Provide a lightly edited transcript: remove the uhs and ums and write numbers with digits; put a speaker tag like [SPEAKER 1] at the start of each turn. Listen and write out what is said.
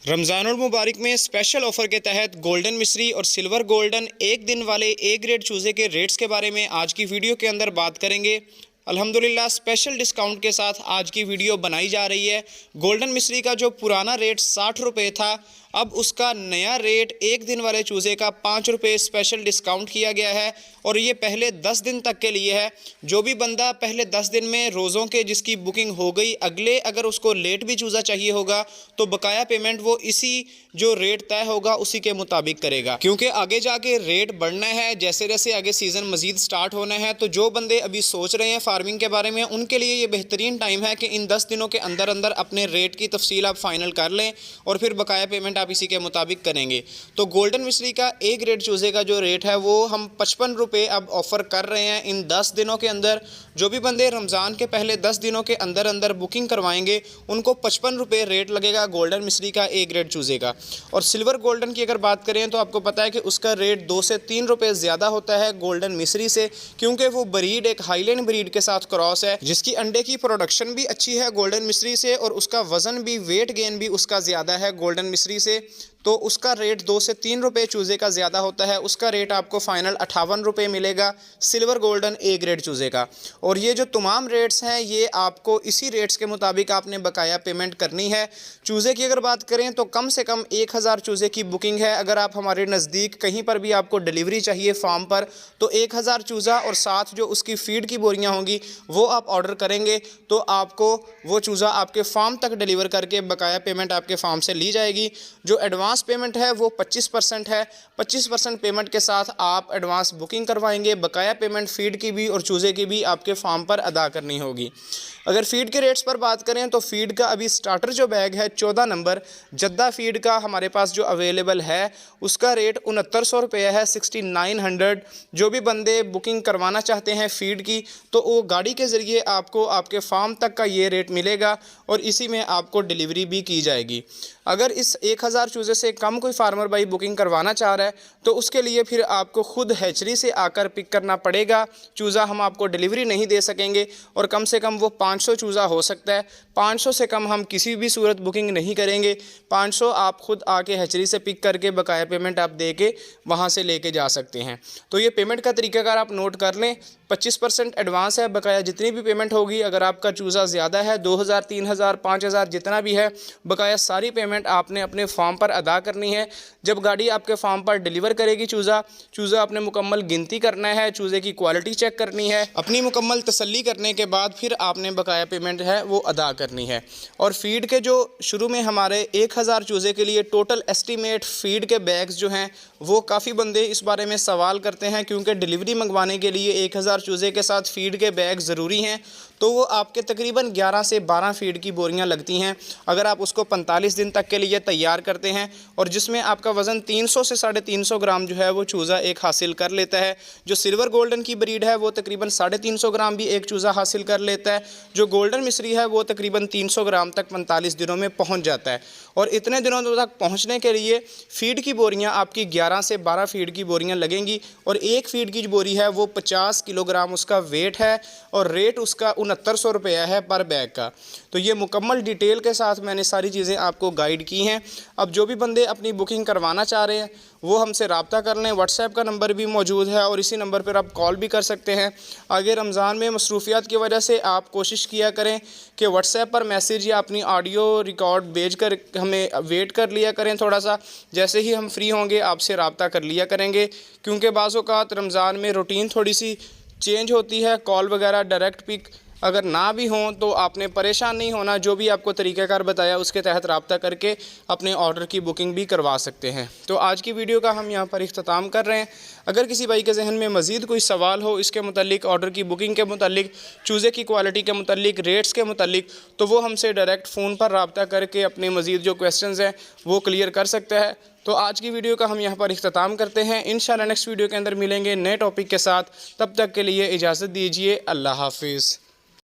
[SPEAKER 1] रमज़ानुल मुबारक में special offer के तहत गोल्डन मिस्री और सिल्वर गोल्डन एक दिन वाले ए ग्रेड चूज़े के रेट्स के बारे में आज की वीडियो के अंदर बात करेंगे। अल्हम्दुलिल्लाह स्पेशल डिस्काउंट के साथ आज की वीडियो बनाई जा रही है। गोल्डन मिस्री का जो पुराना रेट 60 रुपये था, अब उसका नया रेट एक दिन वाले चूज़े का 5 रुपये स्पेशल डिस्काउंट किया गया है और ये पहले 10 दिन तक के लिए है। जो भी बंदा पहले 10 दिन में रोज़ों के जिसकी बुकिंग हो गई, अगले अगर उसको लेट भी चूज़ा चाहिए होगा तो बकाया पेमेंट वो इसी जो रेट तय होगा उसी के मुताबिक करेगा, क्योंकि आगे जाके रेट बढ़ना है। जैसे जैसे आगे सीज़न मज़ीद स्टार्ट होना है, तो जो बंदे अभी सोच रहे हैं फार्मिंग के बारे में, उनके लिए ये बेहतरीन टाइम है कि इन 10 दिनों के अंदर अंदर अपने रेट की तफसील आप फाइनल कर लें और फिर बकाया पेमेंट आप इसी के मुताबिक करेंगे। तो गोल्डन मिस्री का ए ग्रेड चूज़े का जो रेट है वो हम 55 रुपये अब ऑफ़र कर रहे हैं इन 10 दिनों के अंदर। जो भी बंदे रमज़ान के पहले 10 दिनों के अंदर अंदर बुकिंग करवाएंगे उनको 55 रुपये रेट लगेगा गोल्डन मिस्री का ए ग्रेड चूज़े का। और सिल्वर गोल्डन की अगर बात करें तो आपको पता है कि उसका रेट 2 से 3 रुपये ज़्यादा होता है गोल्डन मिस्री से, क्योंकि वो ब्रीड एक हाईलैंड ब्रीड के साथ क्रॉस है जिसकी अंडे की प्रोडक्शन भी अच्छी है गोल्डन मिस्री से और उसका वज़न भी, वेट गेन भी उसका ज़्यादा है गोल्डन मिस्री से। तो उसका रेट 2 से 3 रुपये चूज़े का ज़्यादा होता है। उसका रेट आपको फ़ाइनल 58 रुपये मिलेगा सिल्वर गोल्डन ए ग्रेड चूज़े का। और ये जो तमाम रेट्स हैं ये आपको इसी रेट्स के मुताबिक आपने बकाया पेमेंट करनी है। चूज़े की अगर बात करें तो कम से कम 1000 चूज़े की बुकिंग है। अगर आप हमारे नज़दीक कहीं पर भी आपको डिलीवरी चाहिए फार्म पर, तो 1000 चूज़ा और साथ जो उसकी फ़ीड की बोरियाँ होंगी वो आप ऑर्डर करेंगे तो आपको वो चूज़ा आपके फार्म तक डिलीवर करके बकाया पेमेंट आपके फार्म से ली जाएगी। जो एडवांस पेमेंट है वो 25% है। 25% पेमेंट के साथ आप एडवांस बुकिंग करवाएंगे। बकाया पेमेंट फ़ीड की भी और चूज़े की भी आपके फार्म पर अदा करनी होगी। अगर फ़ीड के रेट्स पर बात करें तो फ़ीड का अभी स्टार्टर जो बैग है 14 नंबर जद्दा फ़ीड का हमारे पास जो अवेलेबल है उसका रेट 6900 रुपये है, 6900। जो भी बंदे बुकिंग करवाना चाहते हैं फ़ीड की तो वो गाड़ी के ज़रिए आपको आपके फार्म तक का ये रेट मिलेगा और इसी में आपको डिलीवरी भी की जाएगी। अगर इस 1000 चूज़े से कम कोई फार्मर भाई बुकिंग करवाना चाह रहा है तो उसके लिए फिर आपको खुद हैचरी से आकर पिक करना पड़ेगा। चूज़ा हम आपको डिलीवरी नहीं दे सकेंगे और कम से कम वो 500 चूज़ा हो सकता है। 500 से कम हम किसी भी सूरत बुकिंग नहीं करेंगे। 500 आप खुद आके हैचरी से पिक करके बकाया पेमेंट आप दे के वहाँ से लेके जा सकते हैं। तो ये पेमेंट का तरीकाकार आप नोट कर लें। 25% एडवांस है, बकाया जितनी भी पेमेंट होगी, अगर आपका चूज़ा ज़्यादा है 2000, 3000, 5000 जितना भी है, बकाया सारी पेमेंट आपने अपने फार्म पर अदा करनी है। जब गाड़ी आपके फार्म पर डिलीवर करेगी चूज़ा आपने मुकम्मल गिनती करना है, चूज़े की क्वालिटी चेक करनी है, अपनी मुकम्मल तसल्ली करने के बाद फिर आपने बकाया पेमेंट है वो अदा करनी है। और फ़ीड के जो शुरू में हमारे 1000 चूज़े के लिए टोटल एस्टीमेट फ़ीड के बैग्स जो हैं वो काफ़ी बंदे इस बारे में सवाल करते हैं, क्योंकि डिलीवरी मंगवाने के लिए 1000 चूज़े के साथ फ़ीड के बैग ज़रूरी हैं। तो वो आपके तकरीबन 11 से 12 फ़ीड की बोरियां लगती हैं अगर आप उसको 45 दिन तक के लिए तैयार करते हैं, और जिसमें आपका वज़न 300 से 350 ग्राम जो है वो चूज़ा एक हासिल कर लेता है। जो सिल्वर गोल्डन की ब्रीड है वो तकरीबन 350 ग्राम भी एक चूज़ा हासिल कर लेता है। जो गोल्डन मिस्री है वो तकरीबन 300 ग्राम तक 45 दिनों में पहुँच जाता है। और इतने दिनों तक पहुँचने के लिए फ़ीड की बोरियाँ आपकी 11 से 12 फ़ीड की बोरियाँ लगेंगी और एक फ़ीड की जो बोरी है वो 50 किलोग्राम उसका वेट है और रेट उसका 6900 रुपया है पर बैग का। तो ये मुकम्मल डिटेल के साथ मैंने सारी चीज़ें आपको गाइड की हैं। अब जो भी बंदे अपनी बुकिंग करवाना चाह रहे हैं वो हमसे रब्ता कर लें। व्हाट्सएप का नंबर भी मौजूद है और इसी नंबर पर आप कॉल भी कर सकते हैं। आगे रमज़ान में मसरूफियात की वजह से आप कोशिश किया करें कि व्हाट्सएप पर मैसेज या अपनी ऑडियो रिकॉर्ड भेज कर हमें वेट कर लिया करें थोड़ा सा। जैसे ही हम फ्री होंगे आपसे रब्ता कर लिया करेंगे, क्योंकि बाज़ औक़ात रमज़ान में रूटीन थोड़ी सी चेंज होती है। कॉल वगैरह डायरेक्ट पिक अगर ना भी हों तो आपने परेशान नहीं होना, जो भी आपको तरीक़ाकार बताया उसके तहत रब्ता करके अपने ऑर्डर की बुकिंग भी करवा सकते हैं। तो आज की वीडियो का हम यहाँ पर इख्तिताम कर रहे हैं। अगर किसी भाई के जहन में मज़ीद कोई सवाल हो इसके मुतालिक, ऑर्डर की बुकिंग के मुतालिक, चूज़े की क्वालिटी के मुतालिक, रेट्स के मुतालिक, तो वो हमसे डायरेक्ट फ़ोन पर रब्ता करके अपने मज़ीद जो क्वेश्चंस हैं वो क्लियर कर सकता है। तो आज की वीडियो का हम यहाँ पर इख्तिताम करते हैं। इंशाअल्लाह नेक्स्ट वीडियो के अंदर मिलेंगे नए टॉपिक के साथ। तब तक के लिए इजाज़त दीजिए। अल्लाह हाफिज़।